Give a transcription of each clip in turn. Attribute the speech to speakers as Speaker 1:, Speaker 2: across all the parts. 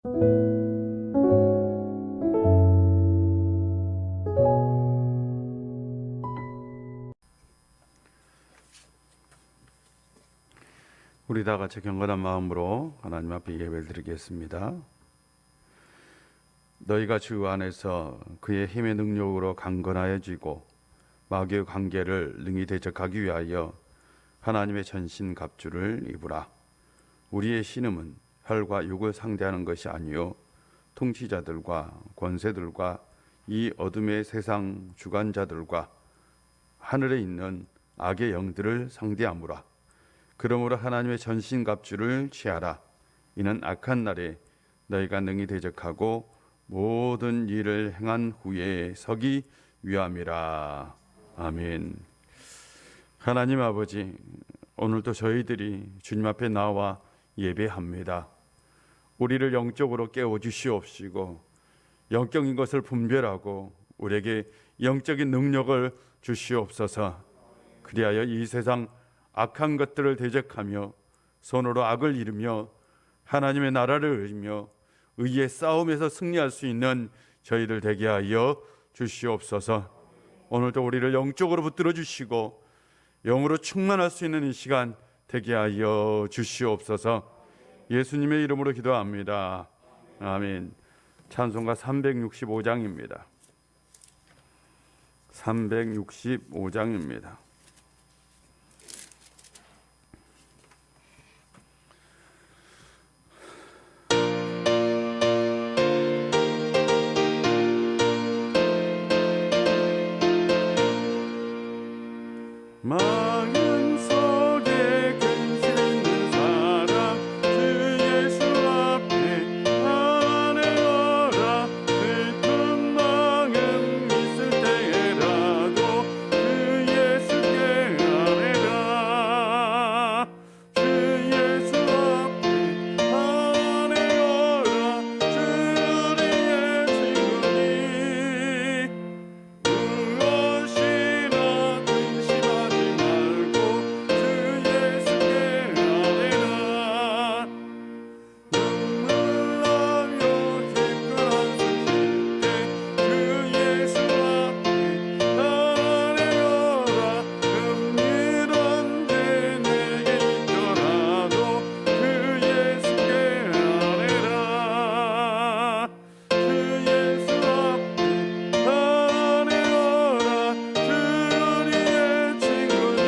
Speaker 1: 우리 다 같이 경건한 마음으로 하나님 앞에 예배를 드리겠습니다. 너희가 주 안에서 그의 힘의 능력으로 강건하여지고 마귀의 관계를 능히 대적하기 위하여 하나님의 전신 갑주를 입으라. 우리의 신음은 혈과 육을 상대하는 것이 아니요 통치자들과 권세들과 이 어둠의 세상 주관자들과 하늘에 있는 악의 영들을 상대하무라. 그러므로 하나님의 전신갑주를 취하라. 이는 악한 날에 너희가 능히 대적하고 모든 일을 행한 후에 서기 위함이라. 아멘. 하나님 아버지, 오늘도 저희들이 주님 앞에 나와 예배합니다. 우리를 영적으로 깨워주시옵시고 영적인 것을 분별하고 우리에게 영적인 능력을 주시옵소서. 그리하여 이 세상 악한 것들을 대적하며 손으로 악을 이루며 하나님의 나라를 이루며 의의 싸움에서 승리할 수 있는 저희들 되게 하여 주시옵소서. 오늘도 우리를 영적으로 붙들어 주시고 영으로 충만할 수 있는 이 시간 되게 하여 주시옵소서. 예수님의 이름으로 기도합니다. 아멘. 찬송가 365장입니다. 365장입니다. 망은 속에 근심 있는 사람 주 예수 앞에 아뢰어라. 슬픈 마음 있을 때라도 주 예수께 아뢰라. 주 예수 앞에 아뢰어라. 주 우리의 친구니 무엇이나 근심하지 말고 주 예수께 아뢰라. 눈물 나며 기쁜 한숨 쉴 때 주 예수 앞에 아뢰어라. 금일 언제 내게 있더라도 주 예수께 아뢰라. 주 예수 앞에 아뢰어라. 주 우리의 친구니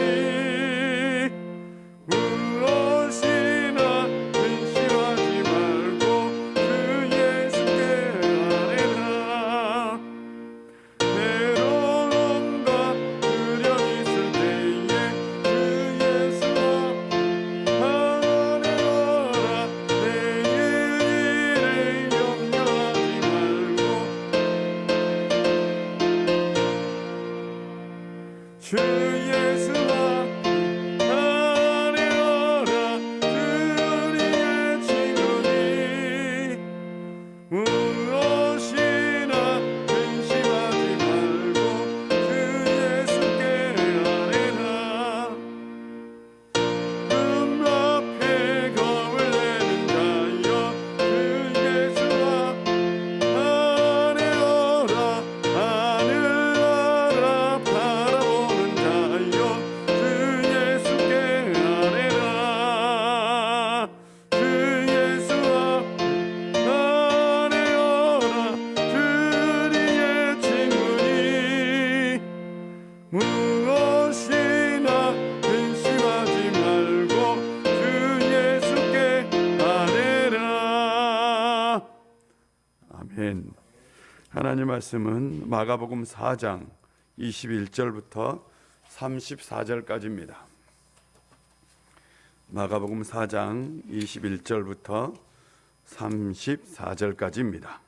Speaker 1: 무엇이나 근심하지 말고 주 예수께 아뢰라. 외로움과 두려움 있을 때에 주 예수 앞에 아뢰어라. 내일 일을 염려하지 말고 주 예수 앞에 아뢰어라. 주 우리의 친구니 무엇이나 근심하지 말고 주 예수께 아뢰라. 앞에 겁을 내는 자여 주 예수 앞에 아뢰어라. 하늘 나라 바라보는 자여 주 예수께 아뢰라. 주 예수 앞에 아뢰어라. 주 우리의 친구니 무엇이나 근심하지 말고 주 예수께 아뢰라. 아멘. 하나님 말씀은 마가복음 4장 21절부터 34절까지입니다. 마가복음 4장 21절부터 34절까지입니다.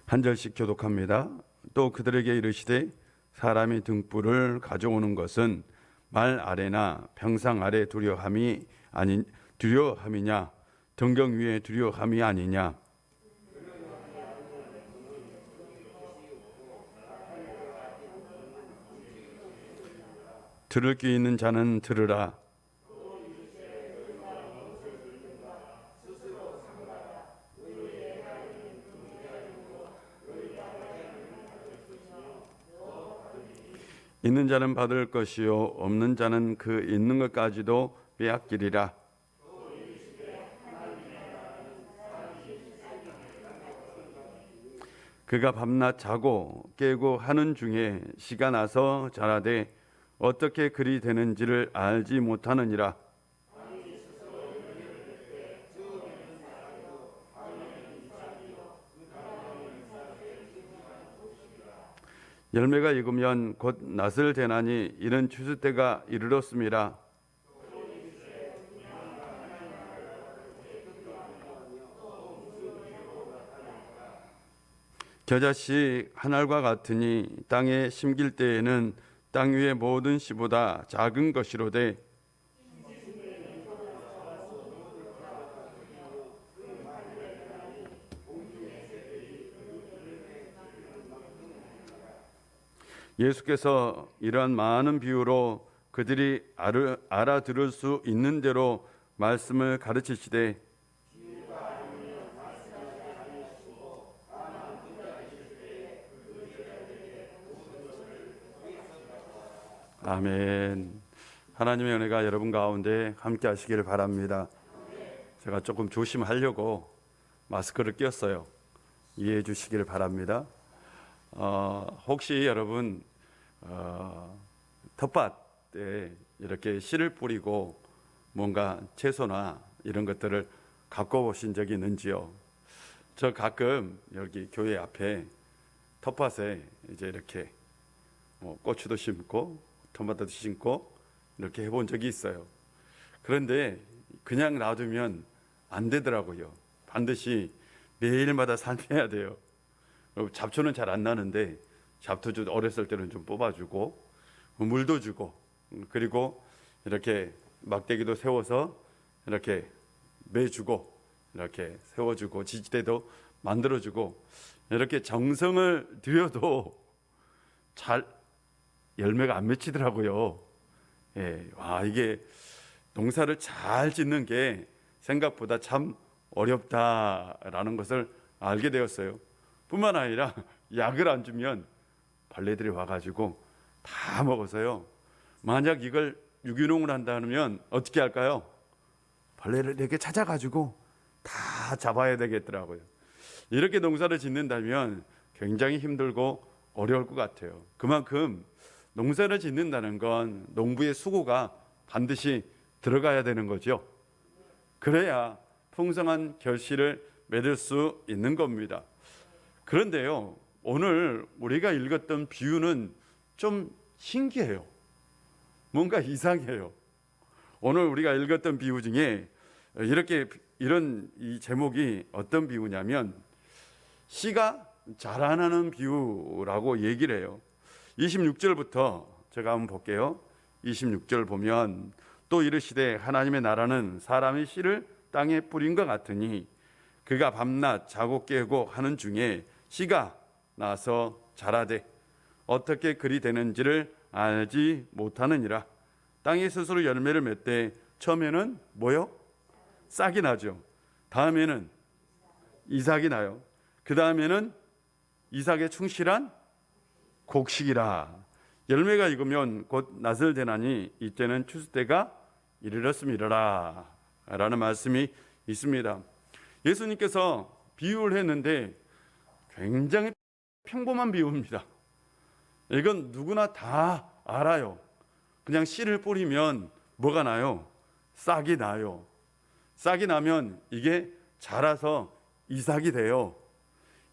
Speaker 1: 한 절씩 교독합니다. 또 그들에게 이르시되 사람이 등불을 가져오는 것은 말 아래나 평상 아래 두려함이냐 등경 위에 두려함이 아니냐. 들을 귀 있는 자는 들으라. 있는 자는 받을 것이요 없는 자는 그 있는 것까지도 빼앗기리라. 그가 밤낮 자고 깨고 하는 중에 시가 나서 자라되 어떻게 그리 되는지를 알지 못하느니라. 열매가 익으면 곧 낫을 대나니 이는 추수 때가 이르렀음이라. 겨자씨 한 알과 같으니 땅에 심길 때에는 땅 위의 모든 씨보다 작은 것이로되 예수께서 이러한 많은 비유로 그들이 알아들을 수 있는 대로 말씀을 가르치시되 아멘. 하나님의 은혜가 여러분 가운데 함께 하시기를 바랍니다. 제가 조금 조심하려고 마스크를 꼈어요. 이해해 주시기를 바랍니다. 혹시 여러분 텃밭에 이렇게 씨를 뿌리고 뭔가 채소나 이런 것들을 갖고 오신 적이 있는지요? 저 가끔 여기 교회 앞에 텃밭에 이제 이렇게 고추도 심고 토마토도 심고 이렇게 해본 적이 있어요. 그런데 그냥 놔두면 안 되더라고요. 반드시 매일마다 살펴야 돼요. 잡초는 잘 안 나는데 잡초도 어렸을 때는 좀 뽑아주고 물도 주고 그리고 이렇게 막대기도 세워서 이렇게 매주고 이렇게 세워주고 지지대도 만들어주고 이렇게 정성을 들여도 잘 열매가 안 맺히더라고요. 예, 와, 이게 농사를 잘 짓는 게 생각보다 참 어렵다라는 것을 알게 되었어요. 뿐만 아니라 약을 안 주면 벌레들이 와가지고 다 먹어서요. 만약 이걸 유기농을 한다면 어떻게 할까요? 벌레를 이렇게 찾아가지고 다 잡아야 되겠더라고요. 이렇게 농사를 짓는다면 굉장히 힘들고 어려울 것 같아요. 그만큼 농사를 짓는다는 건 농부의 수고가 반드시 들어가야 되는 거죠. 그래야 풍성한 결실을 맺을 수 있는 겁니다. 그런데요, 오늘 우리가 읽었던 비유는 좀 신기해요. 뭔가 이상해요. 오늘 우리가 읽었던 비유 중에 이런 이 제목이 어떤 비유냐면 씨가 자라나는 비유라고 얘기를 해요. 26절부터 제가 한번 볼게요. 26절 보면 또 이르시되 하나님의 나라는 사람이 씨를 땅에 뿌린 것 같으니 그가 밤낮 자고 깨고 하는 중에 씨가 나서 자라되 어떻게 그리 되는지를 알지 못하느니라. 땅이 스스로 열매를 맺되 처음에는 뭐요? 싹이 나죠. 다음에는 이삭이 나요. 그 다음에는 이삭에 충실한 곡식이라. 열매가 익으면 곧 낫을 대나니 이때는 추수 때가 이르렀음이라 라는 말씀이 있습니다. 예수님께서 비유를 했는데 굉장히 평범한 비유입니다. 이건 누구나 다 알아요. 그냥 씨를 뿌리면 뭐가 나요? 싹이 나요. 싹이 나면 이게 자라서 이삭이 돼요.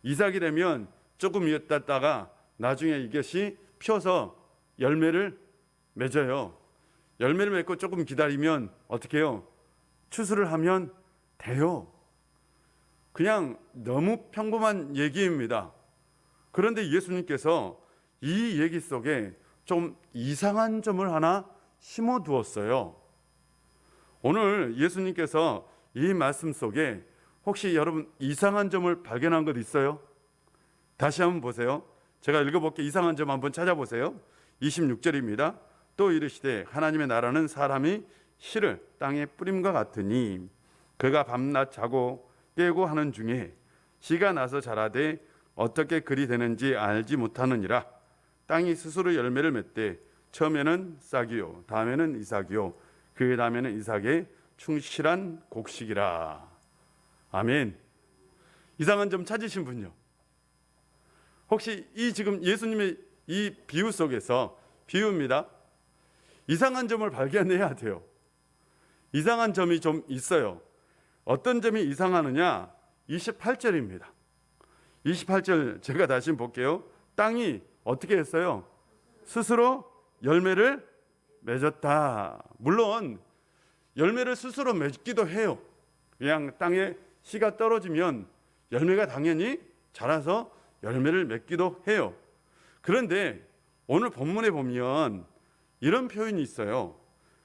Speaker 1: 이삭이 되면 조금 있다가 나중에 이것이 펴서 열매를 맺어요. 열매를 맺고 조금 기다리면 어떻게 해요? 추수를 하면 돼요. 그냥 너무 평범한 얘기입니다. 그런데 예수님께서 이 얘기 속에 좀 이상한 점을 하나 심어 두었어요. 오늘 예수님께서 이 말씀 속에 혹시 여러분 이상한 점을 발견한 것 있어요? 다시 한번 보세요. 제가 읽어볼게요. 이상한 점 한번 찾아보세요. 26절입니다. 또 이르시되 하나님의 나라는 사람이 씨를 땅에 뿌림과 같으니 그가 밤낮 자고 깨고 하는 중에 씨가 나서 자라되 어떻게 그리 되는지 알지 못하느니라. 땅이 스스로 열매를 맺되 처음에는 싹이요 다음에는 이삭이요 그 다음에는 이삭의 충실한 곡식이라. 아멘. 이상한 점 찾으신 분요? 혹시 이 지금 예수님의 이 비유 속에서, 비유입니다, 이상한 점을 발견해야 돼요. 이상한 점이 좀 있어요. 어떤 점이 이상하느냐? 28절입니다. 28절 제가 다시 볼게요. 땅이 어떻게 했어요? 스스로 열매를 맺었다. 물론 열매를 스스로 맺기도 해요. 그냥 땅에 씨가 떨어지면 열매가 당연히 자라서 열매를 맺기도 해요. 그런데 오늘 본문에 보면 이런 표현이 있어요.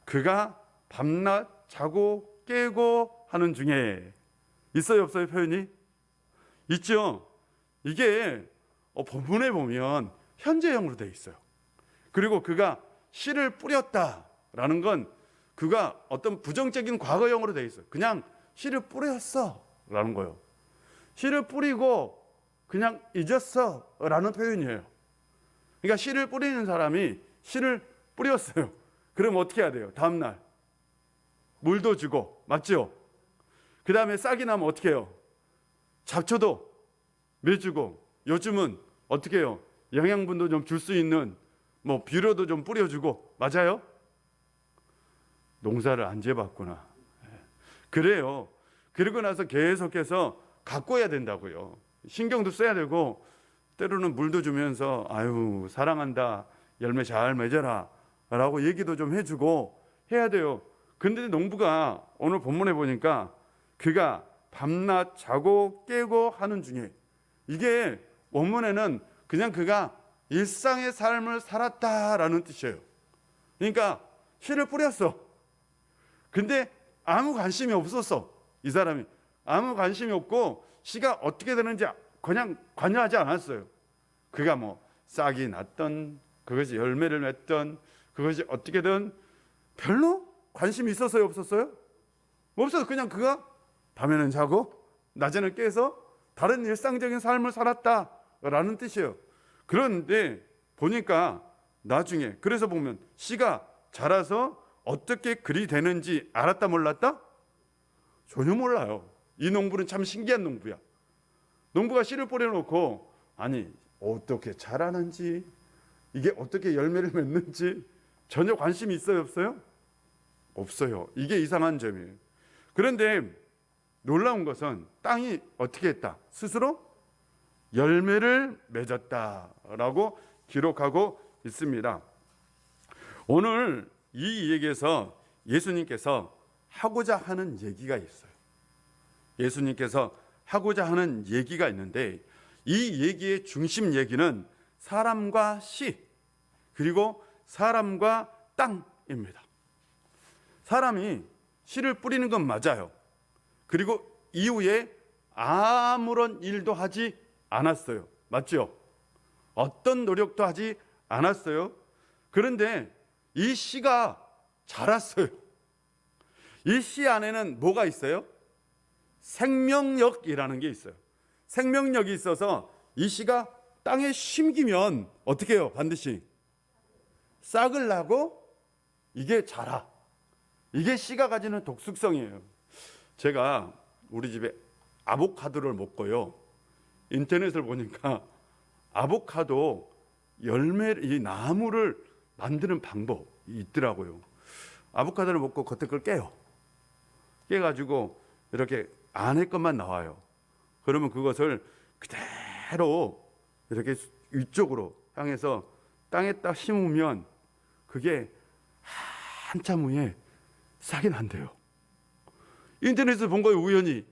Speaker 1: 그가 밤낮 자고 깨고 하는 중에. 있어요 없어요? 표현이 있죠. 이게 본문에 보면 현재형으로 되어 있어요. 그리고 그가 씨를 뿌렸다라는 건 그가 어떤 부정적인 과거형으로 되어 있어요. 그냥 씨를 뿌렸어 라는 거예요. 씨를 뿌리고 그냥 잊었어 라는 표현이에요. 그러니까 씨를 뿌리는 사람이 씨를 뿌렸어요. 그럼 어떻게 해야 돼요? 다음날 물도 주고, 맞죠? 그 다음에 싹이 나면 어떻게 해요? 잡초도 매주고, 요즘은 어떻게 해요? 영양분도 좀 줄 수 있는 비료도 좀 뿌려주고, 맞아요? 농사를 안 지어봤구나. 그래요. 그러고 나서 계속해서 가꿔야 된다고요. 신경도 써야 되고, 때로는 물도 주면서 아유 사랑한다, 열매 잘 맺어라 라고 얘기도 좀 해주고 해야 돼요. 근데 농부가 오늘 본문에 보니까 그가 밤낮 자고 깨고 하는 중에, 이게 원문에는 그냥 그가 일상의 삶을 살았다라는 뜻이에요. 그러니까 씨를 뿌렸어. 근데 아무 관심이 없었어. 이 사람이 아무 관심이 없고 씨가 어떻게 되는지 그냥 관여하지 않았어요. 그가 싹이 났던, 그것이 열매를 맺던, 그것이 어떻게든 별로 관심이 있었어요 없었어요? 없어서 그냥 그가 밤에는 자고 낮에는 깨서 다른 일상적인 삶을 살았다라는 뜻이에요. 그런데 보니까 나중에, 그래서 보면 씨가 자라서 어떻게 그리 되는지 알았다 몰랐다? 전혀 몰라요. 이 농부는 참 신기한 농부야. 농부가 씨를 뿌려놓고 아니 어떻게 자라는지, 이게 어떻게 열매를 맺는지 전혀 관심이 있어요 없어요? 없어요. 이게 이상한 점이에요. 그런데 놀라운 것은 땅이 어떻게 했다? 스스로 열매를 맺었다라고 기록하고 있습니다. 오늘 이 얘기에서 예수님께서 하고자 하는 얘기가 있어요. 예수님께서 하고자 하는 얘기가 있는데, 이 얘기의 중심 얘기는 사람과 씨, 그리고 사람과 땅입니다. 사람이 씨를 뿌리는 건 맞아요. 그리고 이후에 아무런 일도 하지 않았어요. 맞죠? 어떤 노력도 하지 않았어요. 그런데 이 씨가 자랐어요. 이 씨 안에는 뭐가 있어요? 생명력이라는 게 있어요. 생명력이 있어서 이 씨가 땅에 심기면 어떻게 해요? 반드시 싹을 나고 이게 자라. 이게 씨가 가지는 독특성이에요. 제가 우리 집에 아보카도를 먹고요, 인터넷을 보니까 아보카도 열매, 이 나무를 만드는 방법이 있더라고요. 아보카도를 먹고 겉에 걸 깨가지고 이렇게 안에 것만 나와요. 그러면 그것을 그대로 이렇게 위쪽으로 향해서 땅에 딱 심으면 그게 한참 후에 싹이 난대요. 인터넷에서 본 거예요. 우연히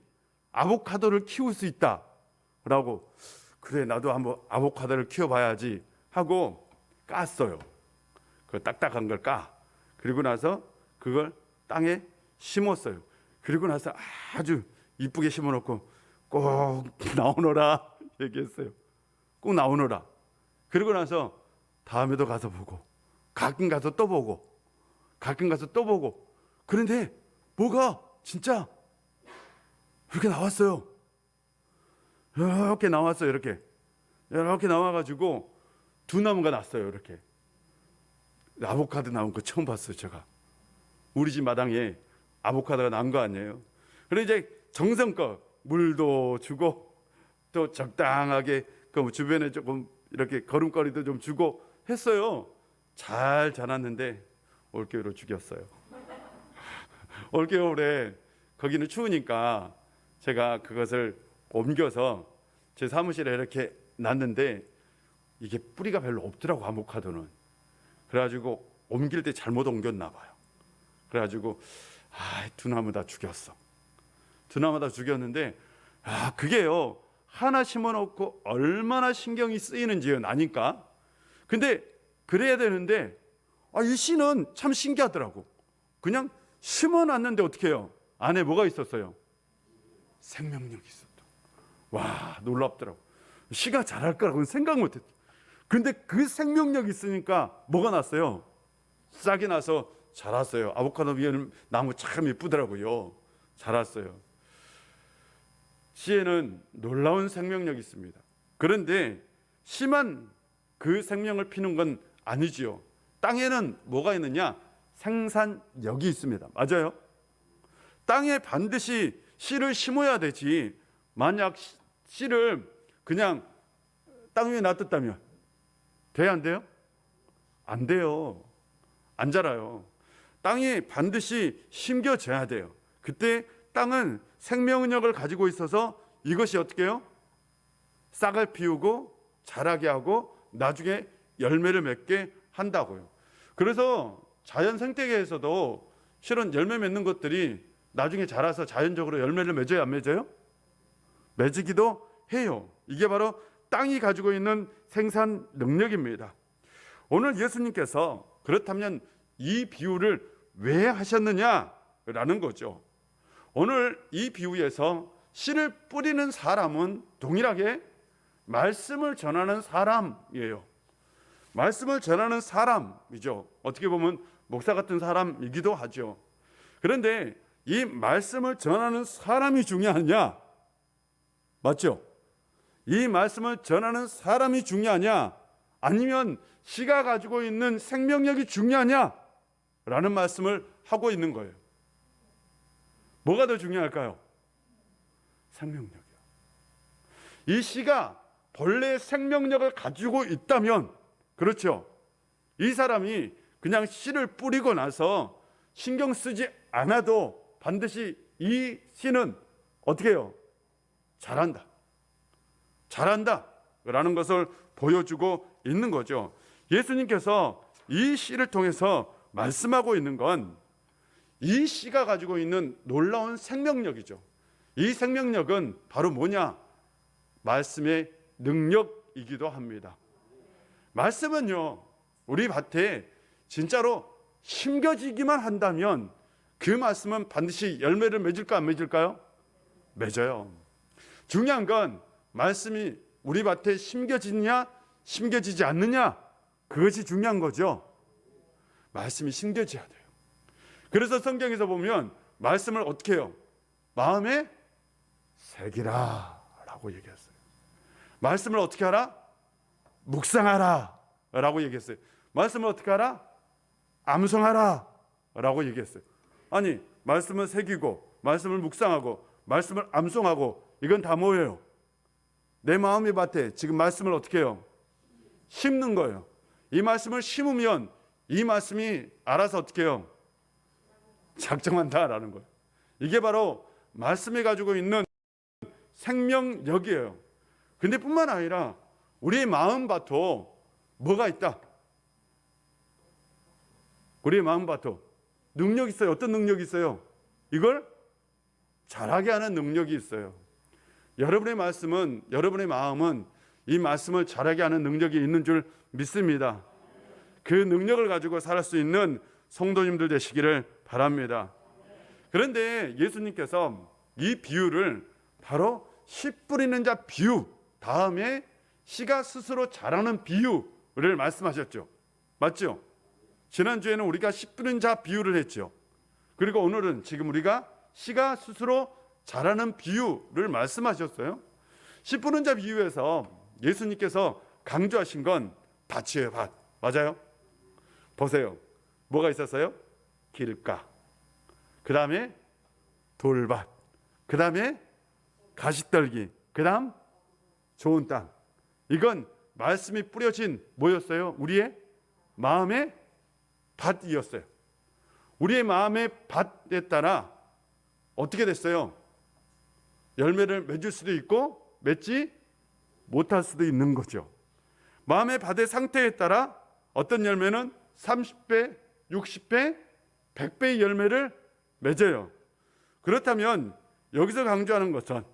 Speaker 1: 아보카도를 키울 수 있다라고. 그래 나도 한번 아보카도를 키워봐야지 하고 깠어요. 그 딱딱한 걸 까. 그리고 나서 그걸 땅에 심었어요. 그리고 나서 아주 이쁘게 심어놓고 꼭 나오너라 얘기했어요. 꼭 나오너라. 그리고 나서 다음에도 가서 보고, 가끔 가서 또 보고, 가끔 가서 또 보고. 그런데 뭐가 진짜 이렇게 나왔어요. 이렇게 나왔어요. 이렇게 나와가지고 두 나무가 났어요. 이렇게 아보카도 나온 거 처음 봤어요. 제가 우리 집 마당에 아보카도가 난 거 아니에요. 그래서 이제 정성껏 물도 주고 또 적당하게 그 주변에 조금 이렇게 걸음걸이도 좀 주고 했어요. 잘 자랐는데 올겨울로 죽였어요. 올겨울에 거기는 추우니까 제가 그것을 옮겨서 제 사무실에 이렇게 놨는데 이게 뿌리가 별로 없더라고, 아보카도는. 그래가지고 옮길 때 잘못 옮겼나 봐요. 그래가지고 두 나무 다 죽였어. 두 나무 다 죽였는데 그게요, 하나 심어놓고 얼마나 신경이 쓰이는지요, 나니까. 근데 그래야 되는데 이 씨는 참 신기하더라고. 그냥 심어놨는데 어떻게 해요? 안에 뭐가 있었어요? 생명력이 있었다. 와, 놀랍더라고. 씨가 자랄 거라고는 생각 못했어. 근데 그 생명력이 있으니까 뭐가 났어요? 싹이 나서 자랐어요. 아보카도 위에는 나무 참 예쁘더라고요. 자랐어요. 씨에는 놀라운 생명력이 있습니다. 그런데 씨만 그 생명을 피는 건 아니지요. 땅에는 뭐가 있느냐? 생산력이 있습니다. 맞아요? 땅에 반드시 씨를 심어야 되지. 만약 씨를 그냥 땅 위에 놔뒀다면 돼야 안 돼요? 안 돼요. 안 자라요. 땅이 반드시 심겨져야 돼요. 그때 땅은 생명력을 가지고 있어서 이것이 어떻게 해요? 싹을 피우고 자라게 하고 나중에 열매를 맺게 한다고요. 그래서 자연 생태계에서도 실은 열매 맺는 것들이 나중에 자라서 자연적으로 열매를 맺어요, 안 맺어요? 맺기도 해요. 이게 바로 땅이 가지고 있는 생산 능력입니다. 오늘 예수님께서 그렇다면 이 비유를 왜 하셨느냐라는 거죠. 오늘 이 비유에서 씨를 뿌리는 사람은 동일하게 말씀을 전하는 사람이에요. 말씀을 전하는 사람이죠. 어떻게 보면 목사 같은 사람이기도 하죠. 그런데 이 말씀을 전하는 사람이 중요하냐? 맞죠? 이 말씀을 전하는 사람이 중요하냐? 아니면 씨가 가지고 있는 생명력이 중요하냐? 라는 말씀을 하고 있는 거예요. 뭐가 더 중요할까요? 생명력이요. 이 씨가 본래 생명력을 가지고 있다면, 그렇죠, 이 사람이 그냥 씨를 뿌리고 나서 신경 쓰지 않아도 반드시 이 씨는 어떻게 해요? 자란다. 자란다 라는 것을 보여주고 있는 거죠. 예수님께서 이 씨를 통해서 말씀하고 있는 건 이 씨가 가지고 있는 놀라운 생명력이죠. 이 생명력은 바로 뭐냐? 말씀의 능력이기도 합니다. 말씀은요, 우리 밭에 진짜로 심겨지기만 한다면 그 말씀은 반드시 열매를 맺을까 안 맺을까요? 맺어요. 중요한 건 말씀이 우리 밭에 심겨지느냐 심겨지지 않느냐, 그것이 중요한 거죠. 말씀이 심겨져야 돼요. 그래서 성경에서 보면 말씀을 어떻게 해요? 마음에 새기라 라고 얘기했어요. 말씀을 어떻게 하라? 묵상하라 라고 얘기했어요. 말씀을 어떻게 하라? 암송하라 라고 얘기했어요. 아니, 말씀을 새기고 말씀을 묵상하고 말씀을 암송하고 이건 다 뭐예요? 내 마음의 밭에 지금 말씀을 어떻게 해요? 심는 거예요. 이 말씀을 심으면 이 말씀이 알아서 어떻게 해요? 작정한다라는 거예요. 이게 바로 말씀이 가지고 있는 생명력이에요. 근데 뿐만 아니라 우리 마음밭도 뭐가 있다? 우리 마음밭도 능력이 있어요. 어떤 능력이 있어요? 이걸 자라게 하는 능력이 있어요. 여러분의 말씀은, 여러분의 마음은 이 말씀을 자라게 하는 능력이 있는 줄 믿습니다. 그 능력을 가지고 살 수 있는 성도님들 되시기를 바랍니다. 그런데 예수님께서 이 비유를 바로 씨 뿌리는 자 비유 다음에 씨가 스스로 자라는 비유를 말씀하셨죠. 맞죠? 지난주에는 우리가 씨 뿌리는 자 비유를 했죠. 그리고 오늘은 지금 우리가 씨가 스스로 자라는 비유를 말씀하셨어요. 씨 뿌리는 자 비유에서 예수님께서 강조하신 건 밭이에요, 밭. 맞아요? 보세요. 뭐가 있었어요? 길가. 그 다음에 돌밭. 그 다음에 가시떨기. 그 다음 좋은 땅. 이건 말씀이 뿌려진 뭐였어요? 우리의 마음의 밭이었어요. 우리의 마음의 밭에 따라 어떻게 됐어요? 열매를 맺을 수도 있고 맺지 못할 수도 있는 거죠. 마음의 밭의 상태에 따라 어떤 열매는 30배, 60배, 100배의 열매를 맺어요. 그렇다면 여기서 강조하는 것은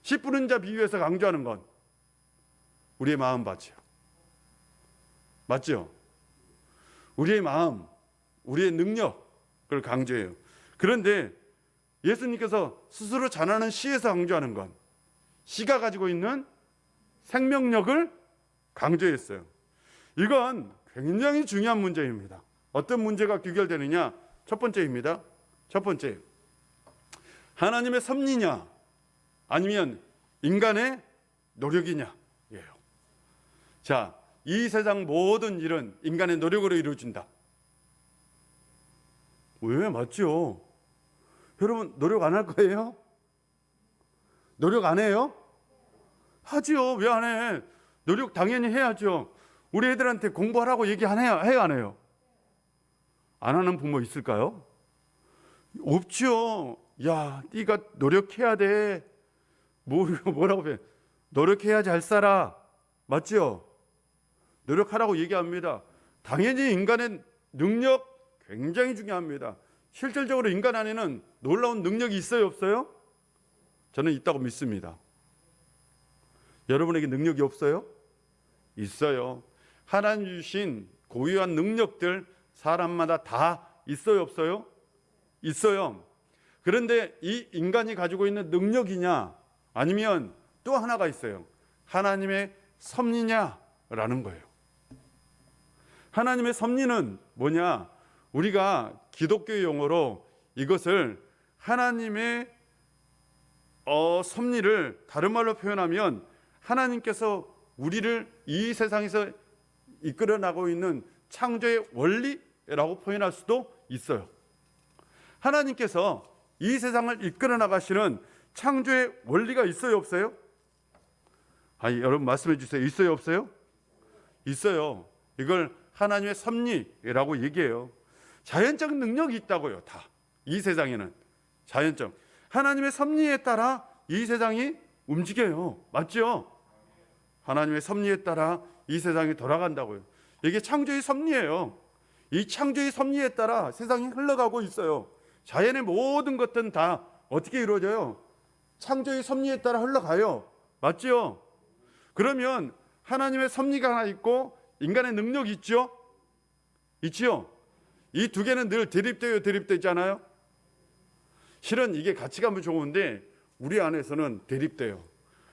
Speaker 1: 씨 뿌는 자 비유에서 강조하는 건 우리의 마음밭이요. 맞죠? 우리의 마음, 우리의 능력을 강조해요. 그런데 예수님께서 스스로 전하는 시에서 강조하는 건 씨가 가지고 있는 생명력을 강조했어요. 이건 굉장히 중요한 문제입니다. 어떤 문제가 귀결되느냐? 첫 번째입니다. 첫 번째, 하나님의 섭리냐 아니면 인간의 노력이냐 예요. 자, 이 세상 모든 일은 인간의 노력으로 이루어진다. 왜? 맞죠? 여러분 노력 안 할 거예요? 노력 안 해요? 하지요. 왜 안 해? 노력 당연히 해야죠. 우리 애들한테 공부하라고 얘기 안 해요? 해요, 안 해요? 안 하는 부모 있을까요? 없죠. 야, 네가 노력해야 돼. 뭐라고 해? 노력해야 잘 살아. 맞죠? 노력하라고 얘기합니다. 당연히 인간의 능력 굉장히 중요합니다. 실질적으로 인간 안에는 놀라운 능력이 있어요, 없어요? 저는 있다고 믿습니다. 여러분에게 능력이 없어요? 있어요. 하나님 주신 고유한 능력들 사람마다 다 있어요, 없어요? 있어요. 그런데 이 인간이 가지고 있는 능력이냐 아니면 또 하나가 있어요. 하나님의 섭리냐라는 거예요. 하나님의 섭리는 뭐냐? 우리가 기독교 용어로 이것을 하나님의 섭리를 다른 말로 표현하면 하나님께서 우리를 이 세상에서 이끌어 나가고 있는 창조의 원리라고 표현할 수도 있어요. 하나님께서 이 세상을 이끌어 나가시는 창조의 원리가 있어요, 없어요? 아니, 여러분 말씀해 주세요. 있어요, 없어요? 있어요. 이걸 하나님의 섭리라고 얘기해요. 자연적 능력이 있다고요. 다. 이 세상에는 자연적 하나님의 섭리에 따라 이 세상이 움직여요. 맞죠? 하나님의 섭리에 따라 이 세상이 돌아간다고요. 이게 창조의 섭리예요. 이 창조의 섭리에 따라 세상이 흘러가고 있어요. 자연의 모든 것들은 다 어떻게 이루어져요? 창조의 섭리에 따라 흘러가요. 맞죠? 그러면 하나님의 섭리가 하나 있고 인간의 능력이 있죠? 있지요? 이 두 개는 늘 대립되잖아요. 실은 이게 같이 가면 좋은데 우리 안에서는 대립돼요.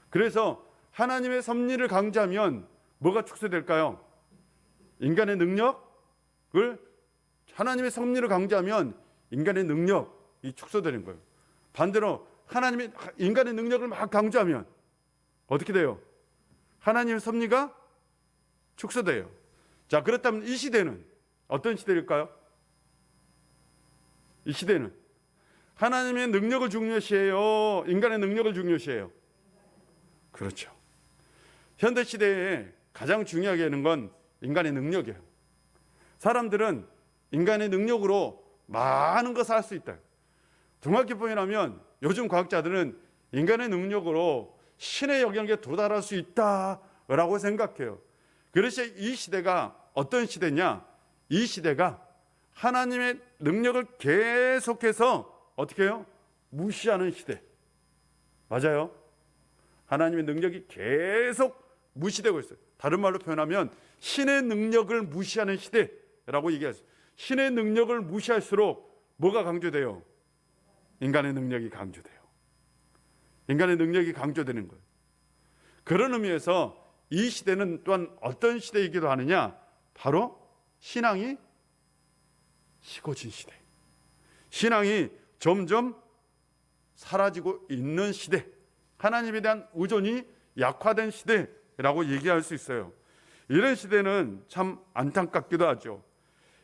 Speaker 1: 그래서 하나님의 섭리를 강조하면 뭐가 축소될까요? 인간의 능력을 하나님의 섭리를 강조하면 인간의 능력이 축소되는 거예요. 반대로 하나님의 인간의 능력을 막 강조하면 어떻게 돼요? 하나님의 섭리가 축소돼요. 자, 그렇다면 이 시대는 어떤 시대일까요? 이 시대는 하나님의 능력을 중요시해요? 인간의 능력을 중요시해요? 그렇죠. 현대 시대에 가장 중요하게 하는 건 인간의 능력이에요. 사람들은 인간의 능력으로 많은 것을 할 수 있다. 정확히 표현하면 요즘 과학자들은 인간의 능력으로 신의 영역에 도달할 수 있다라고 생각해요. 그래서 이 시대가 어떤 시대냐? 이 시대가 하나님의 능력을 계속해서 어떻게 해요? 무시하는 시대. 맞아요. 하나님의 능력이 계속 무시되고 있어요. 다른 말로 표현하면 신의 능력을 무시하는 시대라고 얘기하죠. 신의 능력을 무시할수록 뭐가 강조돼요? 인간의 능력이 강조돼요. 인간의 능력이 강조되는 거예요. 그런 의미에서 이 시대는 또한 어떤 시대이기도 하느냐? 바로 신앙이 식어진 시대. 신앙이 점점 사라지고 있는 시대. 하나님에 대한 의존이 약화된 시대라고 얘기할 수 있어요. 이런 시대는 참 안타깝기도 하죠.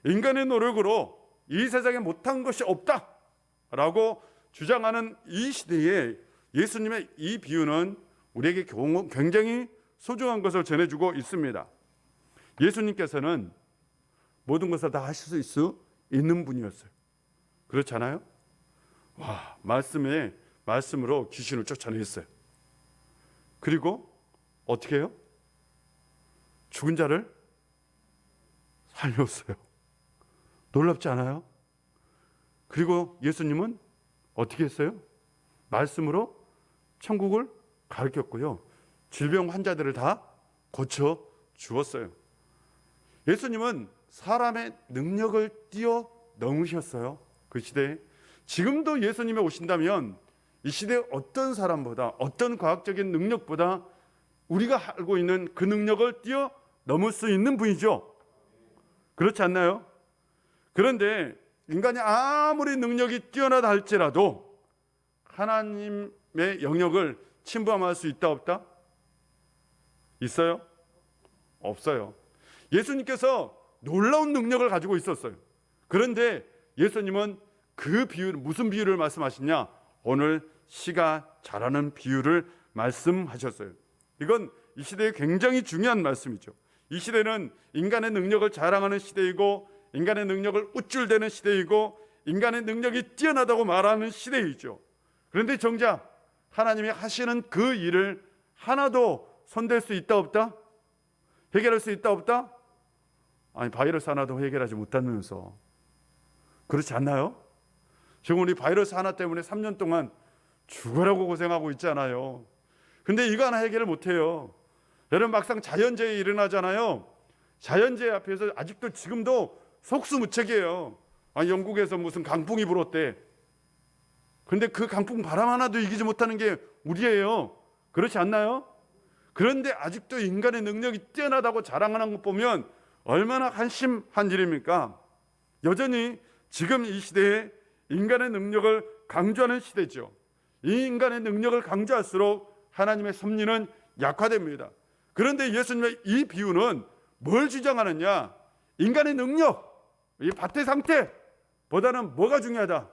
Speaker 1: 인간의 노력으로 이 세상에 못한 것이 없다라고 주장하는 이 시대에 예수님의 이 비유는 우리에게 굉장히 소중한 것을 전해주고 있습니다. 예수님께서는 모든 것을 다 하실 수 있는 분이었어요. 그렇잖아요? 와, 말씀으로 귀신을 쫓아냈어요. 그리고 어떻게 해요? 죽은 자를 살렸어요. 놀랍지 않아요? 그리고 예수님은 어떻게 했어요? 말씀으로 천국을 가르쳤고요. 질병 환자들을 다 고쳐 주었어요. 예수님은 사람의 능력을 뛰어넘으셨어요. 그 시대에. 지금도 예수님이 오신다면 이 시대의 어떤 사람보다, 어떤 과학적인 능력보다 우리가 알고 있는 그 능력을 뛰어넘을 수 있는 분이죠. 그렇지 않나요? 그런데 인간이 아무리 능력이 뛰어나다 할지라도 하나님의 영역을 침범할 수 있다 없다? 있어요? 없어요. 예수님께서 놀라운 능력을 가지고 있었어요. 그런데 예수님은 그 비유를, 무슨 비유를 말씀하시냐? 오늘 시가 자라는 비유를 말씀하셨어요. 이건 이 시대에 굉장히 중요한 말씀이죠. 이 시대는 인간의 능력을 자랑하는 시대이고, 인간의 능력을 우쭐대는 시대이고, 인간의 능력이 뛰어나다고 말하는 시대이죠. 그런데 정작 하나님이 하시는 그 일을 하나도 손댈 수 있다 없다? 해결할 수 있다 없다? 아니, 바이러스 하나도 해결하지 못하면서. 그렇지 않나요? 지금 우리 바이러스 하나 때문에 3년 동안 죽으라고 고생하고 있잖아요. 근데 이거 하나 해결을 못해요. 여러분, 막상 자연재해 일어나잖아요. 자연재해 앞에서 아직도 지금도 속수무책이에요. 아니, 영국에서 무슨 강풍이 불었대. 근데 그 강풍 바람 하나도 이기지 못하는 게 우리예요. 그렇지 않나요? 그런데 아직도 인간의 능력이 뛰어나다고 자랑하는 것 보면 얼마나 한심한 일입니까? 여전히 지금 이 시대에 인간의 능력을 강조하는 시대죠. 이 인간의 능력을 강조할수록 하나님의 섭리는 약화됩니다. 그런데 예수님의 이 비유는 뭘 주장하느냐? 인간의 능력, 이 밭의 상태보다는 뭐가 중요하다?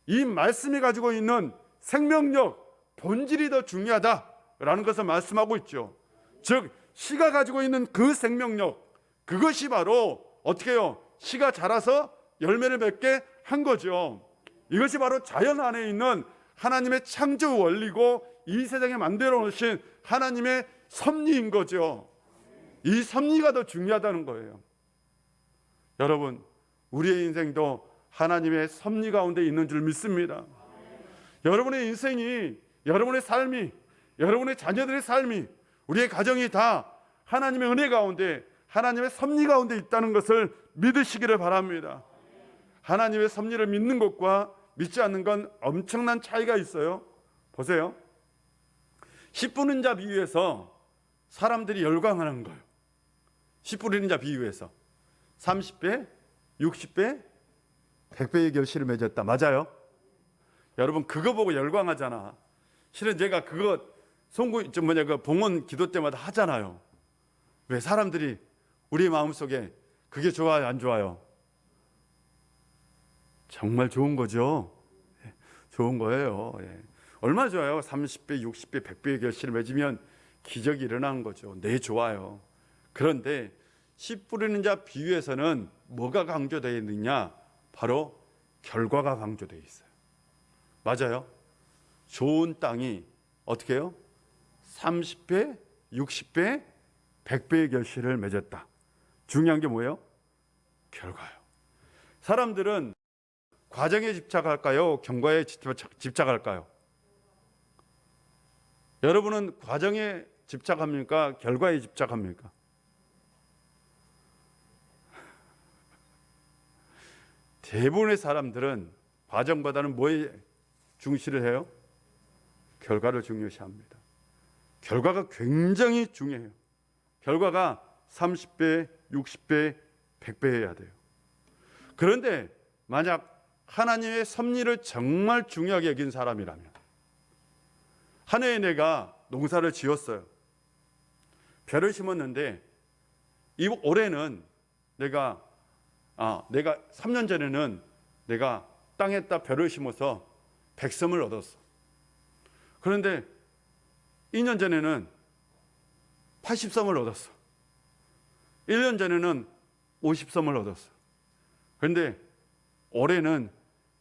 Speaker 1: 이 말씀이 가지고 있는 생명력, 본질이 더 중요하다라는 것을 말씀하고 있죠. 즉, 씨가 가지고 있는 그 생명력, 그것이 바로 어떻게 해요? 씨가 자라서 열매를 맺게 한 거죠. 이것이 바로 자연 안에 있는 하나님의 창조 원리고 이 세상에 만들어 놓으신 하나님의 섭리인 거죠. 이 섭리가 더 중요하다는 거예요. 여러분, 우리의 인생도 하나님의 섭리 가운데 있는 줄 믿습니다. 여러분의 인생이, 여러분의 삶이, 여러분의 자녀들의 삶이, 우리의 가정이 다 하나님의 은혜 가운데, 하나님의 섭리 가운데 있다는 것을 믿으시기를 바랍니다. 하나님의 섭리를 믿는 것과 믿지 않는 건 엄청난 차이가 있어요. 보세요. 씨 뿌리는 자 비유에서 사람들이 열광하는 거예요. 씨 뿌리는 자 비유에서 30배, 60배, 100배의 결실을 맺었다. 맞아요? 여러분, 그거 보고 열광하잖아. 실은 제가 그거 그 봉헌 기도 때마다 하잖아요. 왜? 사람들이 우리 마음속에 그게 좋아요, 안 좋아요? 정말 좋은 거죠. 좋은 거예요. 얼마나 좋아요. 30배, 60배, 100배의 결실을 맺으면 기적이 일어나는 거죠. 네, 좋아요. 그런데 씨 뿌리는 자 비유에서는 뭐가 강조되어 있느냐? 바로 결과가 강조되어 있어요. 맞아요. 좋은 땅이 어떻게 해요? 30배, 60배, 100배의 결실을 맺었다. 중요한 게 뭐예요? 결과요. 사람들은 과정에 집착할까요? 경과에 집착할까요? 여러분은 과정에 집착합니까? 결과에 집착합니까? 대부분의 사람들은 과정보다는 뭐에 중시를 해요? 결과를 중요시합니다. 결과가 굉장히 중요해요. 결과가 30배, 60배, 100배 해야 돼요. 그런데 만약 하나님의 섭리를 정말 중요하게 여긴 사람이라면, 한 해에 내가 농사를 지었어요. 벼를 심었는데 올해는 내가 3년 전에는 내가 땅에다 벼를 심어서 100섬을 얻었어. 그런데 2년 전에는 80섬을 얻었어. 1년 전에는 50섬을 얻었어. 그런데 올해는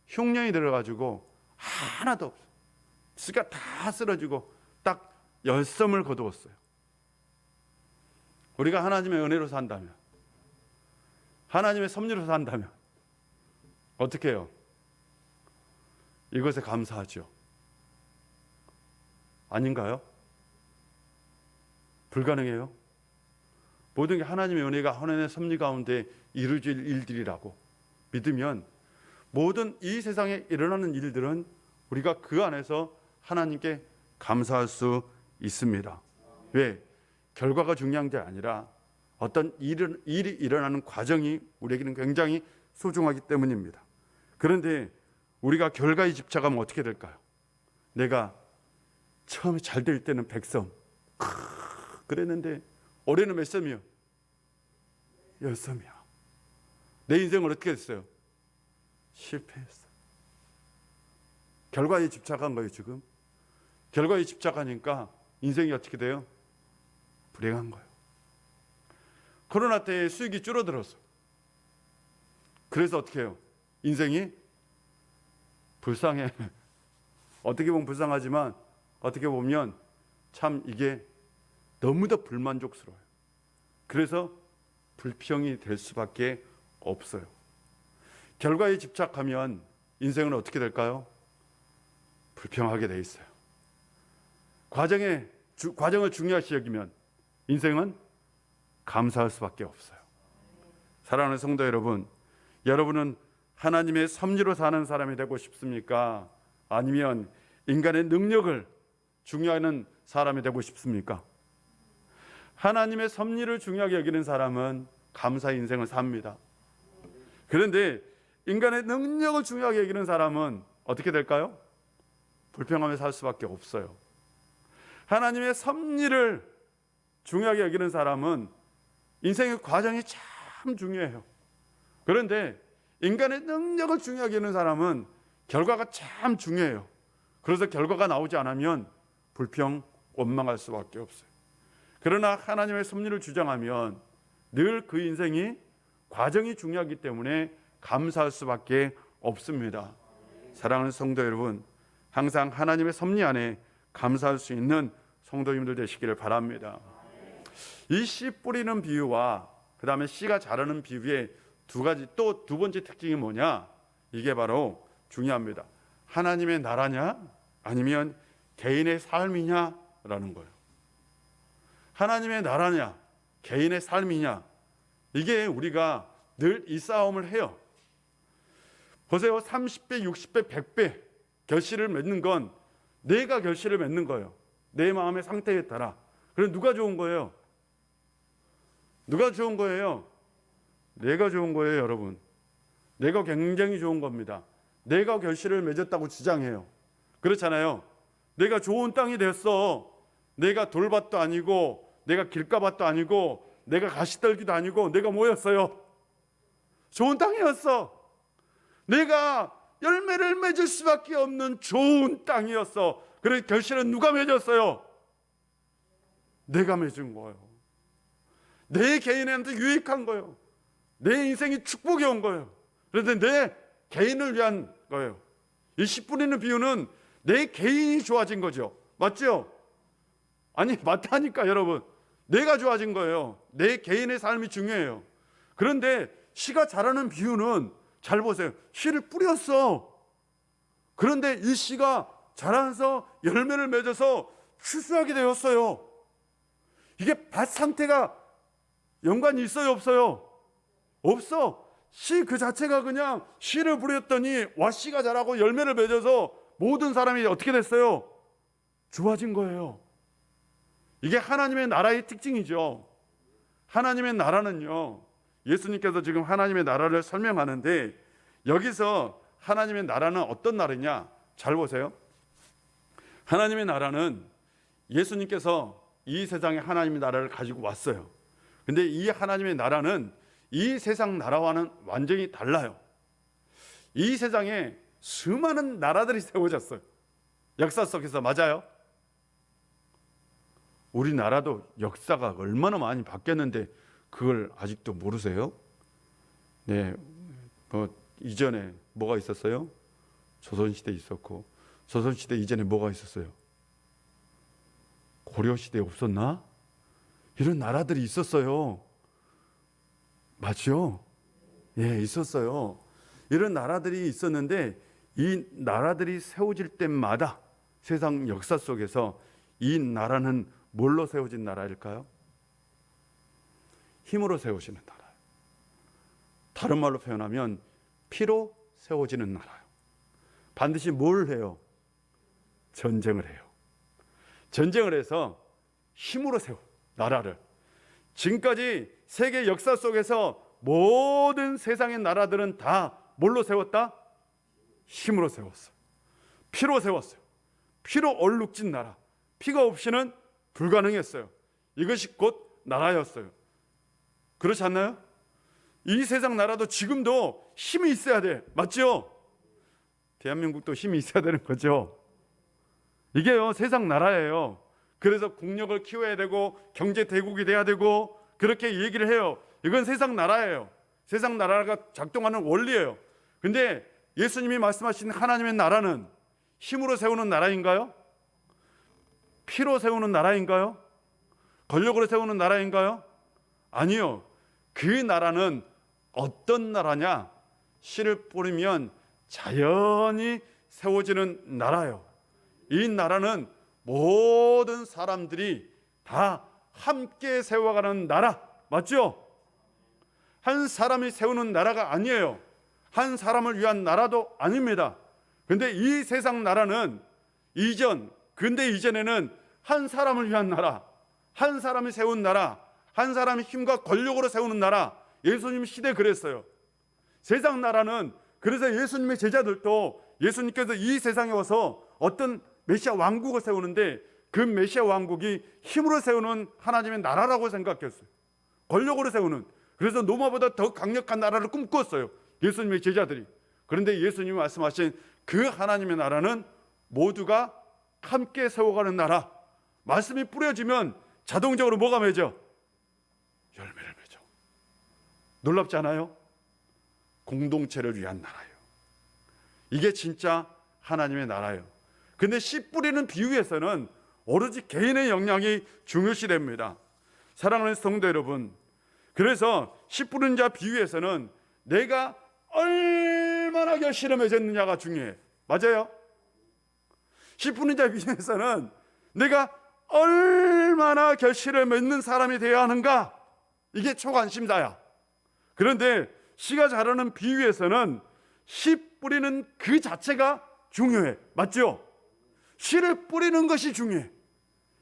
Speaker 1: 흉년이 들어가지고 하나도 없어. 씨가 다 쓰러지고 딱 10섬을 거두었어요. 우리가 하나님의 은혜로 산다면, 하나님의 섭리로 산다면 어떻게 해요? 이것에 감사하죠. 아닌가요? 불가능해요? 모든 게 하나님의 은혜가 하나님의 섭리 가운데 이루어질 일들이라고 믿으면 모든 이 세상에 일어나는 일들은 우리가 그 안에서 하나님께 감사할 수 있습니다. 왜? 결과가 중요한 게 아니라 어떤 일이 일어나는 과정이 우리에게는 굉장히 소중하기 때문입니다. 그런데 우리가 결과에 집착하면 어떻게 될까요? 내가 처음에 잘 될 때는 100섬 그랬는데 올해는 몇 섬이요? 10섬이야. 내 인생은 어떻게 됐어요? 실패했어. 결과에 집착한 거예요. 지금 결과에 집착하니까 인생이 어떻게 돼요? 불행한 거예요. 코로나 때 수익이 줄어들었어. 그래서 어떻게 해요? 인생이 불쌍해. 어떻게 보면 불쌍하지만 어떻게 보면 참 이게 너무도 불만족스러워요. 그래서 불평이 될 수밖에 없어요. 결과에 집착하면 인생은 어떻게 될까요? 불평하게 돼 있어요. 과정을 중요시 여기면 인생은 감사할 수밖에 없어요. 사랑하는 성도 여러분, 여러분은 하나님의 섭리로 사는 사람이 되고 싶습니까? 아니면 인간의 능력을 중요하는 사람이 되고 싶습니까? 하나님의 섭리를 중요하게 여기는 사람은 감사의 인생을 삽니다. 그런데 인간의 능력을 중요하게 여기는 사람은 어떻게 될까요? 불평하며 살 수밖에 없어요. 하나님의 섭리를 중요하게 여기는 사람은 인생의 과정이 참 중요해요. 그런데 인간의 능력을 중요하게 여기는 사람은 결과가 참 중요해요. 그래서 결과가 나오지 않으면 불평, 원망할 수밖에 없어요. 그러나 하나님의 섭리를 주장하면 늘 그 인생이 과정이 중요하기 때문에 감사할 수밖에 없습니다. 사랑하는 성도 여러분, 항상 하나님의 섭리 안에 감사할 수 있는 성도님들 되시기를 바랍니다. 이 씨 뿌리는 비유와 그 다음에 씨가 자라는 비유의 또 두 번째 특징이 뭐냐? 이게 바로 중요합니다. 하나님의 나라냐 아니면 개인의 삶이냐라는 거예요. 하나님의 나라냐 개인의 삶이냐, 이게 우리가 늘 이 싸움을 해요. 보세요. 30배, 60배, 100배 결실을 맺는 건 내가 결실을 맺는 거예요. 내 마음의 상태에 따라. 그럼 누가 좋은 거예요? 누가 좋은 거예요? 내가 좋은 거예요, 여러분. 내가 굉장히 좋은 겁니다. 내가 결실을 맺었다고 주장해요. 그렇잖아요. 내가 좋은 땅이 됐어. 내가 돌밭도 아니고 내가 길가밭도 아니고 내가 가시떨기도 아니고 내가 뭐였어요? 좋은 땅이었어. 내가 열매를 맺을 수밖에 없는 좋은 땅이었어. 그래서 결실은 누가 맺었어요? 내가 맺은 거예요. 내 개인한테 유익한 거예요. 내 인생이 축복이 온 거예요. 그런데 내 개인을 위한 거예요. 이 씨 뿌리는 비유는 내 개인이 좋아진 거죠. 맞죠? 아니, 맞다니까 여러분. 내가 좋아진 거예요. 내 개인의 삶이 중요해요. 그런데 씨가 자라는 비유는 잘 보세요. 씨를 뿌렸어. 그런데 이 씨가 자라서 열매를 맺어서 출수하게 되었어요. 이게 밭 상태가 연관이 있어요, 없어요? 없어. 씨 그 자체가 그냥 씨를 뿌렸더니 씨가 자라고 열매를 맺어서 모든 사람이 어떻게 됐어요? 좋아진 거예요. 이게 하나님의 나라의 특징이죠. 하나님의 나라는요, 예수님께서 지금 하나님의 나라를 설명하는데 여기서 하나님의 나라는 어떤 나라냐? 잘 보세요. 하나님의 나라는 예수님께서 이 세상에 하나님의 나라를 가지고 왔어요. 근데 이 하나님의 나라는 이 세상 나라와는 완전히 달라요. 이 세상에 수많은 나라들이 세워졌어요. 역사 속에서. 맞아요? 우리나라도 역사가 얼마나 많이 바뀌었는데 그걸 아직도 모르세요? 네, 이전에 뭐가 있었어요? 조선시대 있었고, 조선시대 이전에 뭐가 있었어요? 고려시대 없었나? 이런 나라들이 있었어요. 맞죠? 예, 있었어요. 이런 나라들이 있었는데 이 나라들이 세워질 때마다 세상 역사 속에서 이 나라는 뭘로 세워진 나라일까요? 힘으로 세워지는 나라예요. 다른 말로 표현하면 피로 세워지는 나라예요. 반드시 뭘 해요? 전쟁을 해요. 전쟁을 해서 힘으로 세워 나라를. 지금까지 세계 역사 속에서 모든 세상의 나라들은 다 뭘로 세웠다? 힘으로 세웠어요. 피로 세웠어요. 피로 얼룩진 나라. 피가 없이는 불가능했어요. 이것이 곧 나라였어요. 그렇지 않나요? 이 세상 나라도 지금도 힘이 있어야 돼. 맞죠? 대한민국도 힘이 있어야 되는 거죠. 이게요, 세상 나라예요. 그래서 국력을 키워야 되고 경제 대국이 돼야 되고 그렇게 얘기를 해요. 이건 세상 나라예요. 세상 나라가 작동하는 원리예요. 근데 예수님이 말씀하신 하나님의 나라는 힘으로 세우는 나라인가요? 피로 세우는 나라인가요? 권력으로 세우는 나라인가요? 아니요. 그 나라는 어떤 나라냐? 씨를 뿌리면 자연히 세워지는 나라예요. 이 나라는 모든 사람들이 다 함께 세워가는 나라. 맞죠? 한 사람이 세우는 나라가 아니에요. 한 사람을 위한 나라도 아닙니다. 근데 이 세상 나라는 근대 이전에는 한 사람을 위한 나라, 한 사람이 세운 나라, 한 사람이 힘과 권력으로 세우는 나라. 예수님 시대 그랬어요. 세상 나라는, 그래서 예수님의 제자들도 예수님께서 이 세상에 와서 어떤 메시아 왕국을 세우는데 그 메시아 왕국이 힘으로 세우는 하나님의 나라라고 생각했어요. 권력으로 세우는. 그래서 로마보다 더 강력한 나라를 꿈꿨어요, 예수님의 제자들이. 그런데 예수님이 말씀하신 그 하나님의 나라는 모두가 함께 세워가는 나라. 말씀이 뿌려지면 자동적으로 뭐가 맺어? 열매를 맺어. 놀랍지 않아요? 공동체를 위한 나라예요. 이게 진짜 하나님의 나라예요. 근데 씨 뿌리는 비유에서는 오로지 개인의 역량이 중요시됩니다. 사랑하는 성도 여러분, 그래서 씨 뿌리는 자 비유에서는 내가 얼마나 결실을 맺었느냐가 중요해. 맞아요? 씨 뿌리는 자 비유에서는 내가 얼마나 결실을 맺는 사람이 되어야 하는가, 이게 초관심사야. 그런데 씨가 자라는 비유에서는 씨 뿌리는 그 자체가 중요해. 맞죠? 씨를 뿌리는 것이 중요해.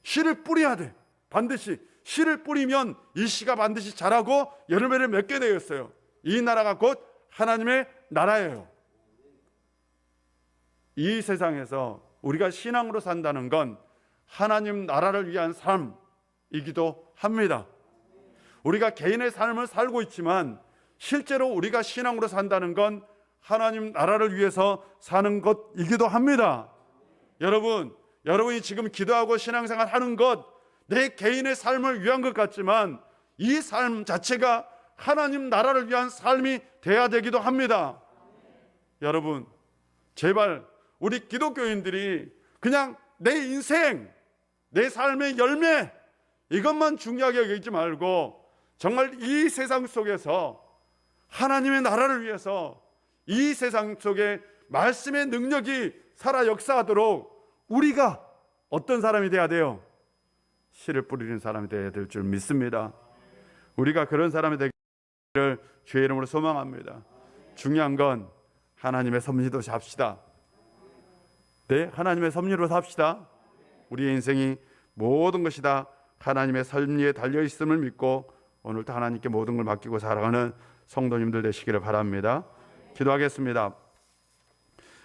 Speaker 1: 씨를 뿌려야 돼. 반드시 씨를 뿌리면 이 씨가 반드시 자라고 열매를 맺게 되었어요. 이 나라가 곧 하나님의 나라예요. 이 세상에서 우리가 신앙으로 산다는 건 하나님 나라를 위한 삶이기도 합니다. 우리가 개인의 삶을 살고 있지만 실제로 우리가 신앙으로 산다는 건 하나님 나라를 위해서 사는 것이기도 합니다. 여러분이 지금 기도하고 신앙생활 하는 것, 내 개인의 삶을 위한 것 같지만 이 삶 자체가 하나님 나라를 위한 삶이 돼야 되기도 합니다. 여러분, 제발 우리 기독교인들이 그냥 내 인생, 내 삶의 열매, 이것만 중요하게 여기지 말고 정말 이 세상 속에서 하나님의 나라를 위해서 이 세상 속에 말씀의 능력이 살아 역사하도록 우리가 어떤 사람이 돼야 돼요? 씨를 뿌리는 사람이 돼야 될 줄 믿습니다. 우리가 그런 사람이 되기를 주의 이름으로 소망합니다. 중요한 건 하나님의 섭리도 잡시다. 네, 하나님의 섭리로 삽시다. 우리의 인생이 모든 것이 다 하나님의 섭리에 달려있음을 믿고 오늘도 하나님께 모든 걸 맡기고 살아가는 성도님들 되시기를 바랍니다. 기도하겠습니다.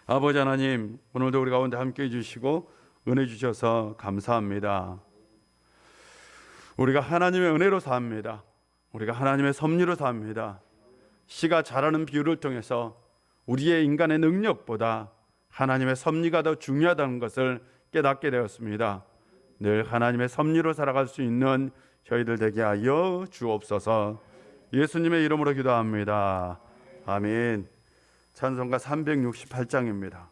Speaker 1: 아버지 하나님, 오늘도 우리 가운데 함께해 주시고 은혜 주셔서 감사합니다. 우리가 하나님의 은혜로 삽니다. 우리가 하나님의 섭리로 삽니다. 씨가 자라는 비유를 통해서 우리의 인간의 능력보다 하나님의 섭리가 더 중요하다는 것을 깨닫게 되었습니다. 늘 하나님의 섭리로 살아갈 수 있는 저희들 되게 하여 주옵소서. 예수님의 이름으로 기도합니다. 아멘. 찬송가 368장입니다.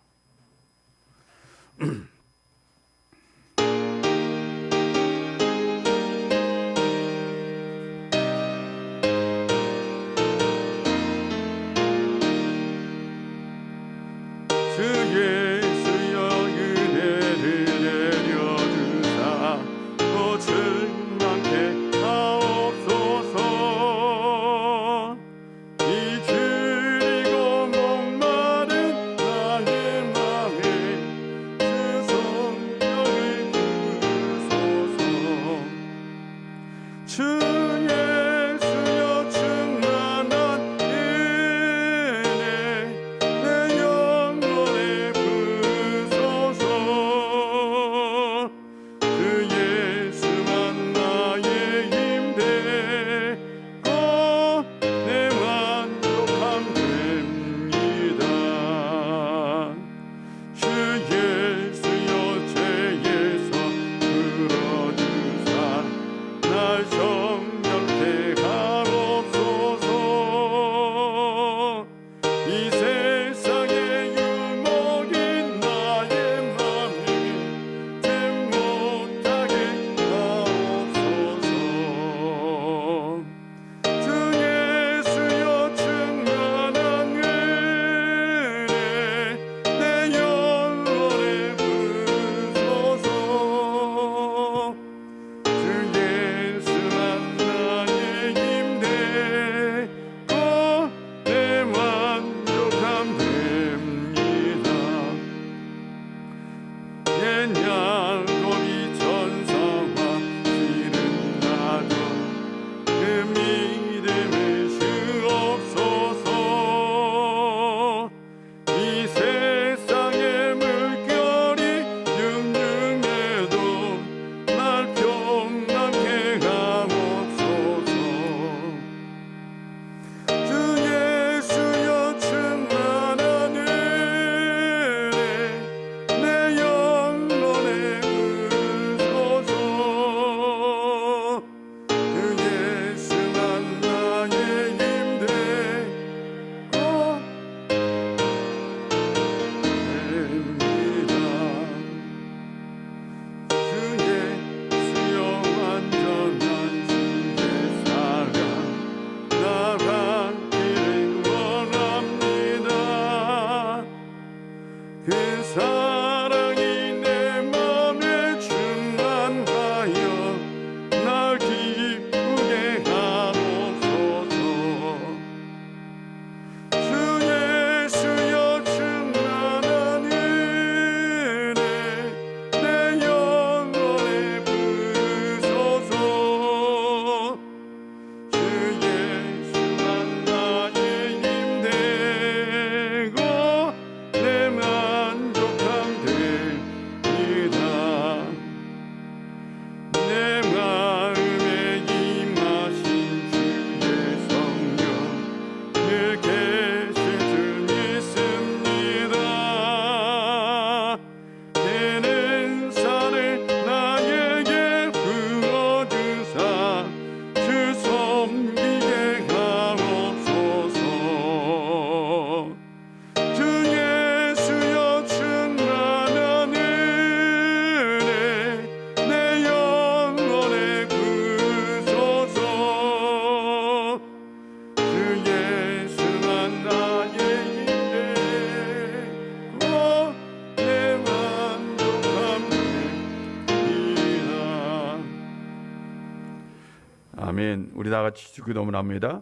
Speaker 1: 아멘. 우리 다 같이 기도문 합니다.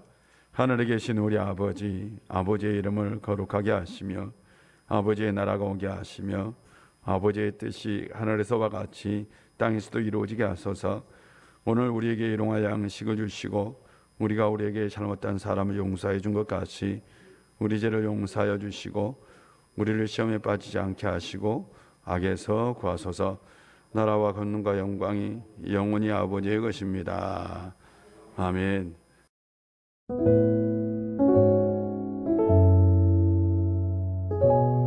Speaker 1: 하늘에 계신 우리 아버지, 아버지의 이름을 거룩하게 하시며 아버지의 나라가 오게 하시며 아버지의 뜻이 하늘에서와 같이 땅에서도 이루어지게 하소서. 오늘 우리에게 일용할 양식을 주시고 우리가 우리에게 잘못한 사람을 용서해 준 것 같이 우리 죄를 용서하여 주시고 우리를 시험에 빠지지 않게 하시고 악에서 구하소서. 나라와 권능과 영광이 영원히 아버지의 것입니다. 아멘. 아멘.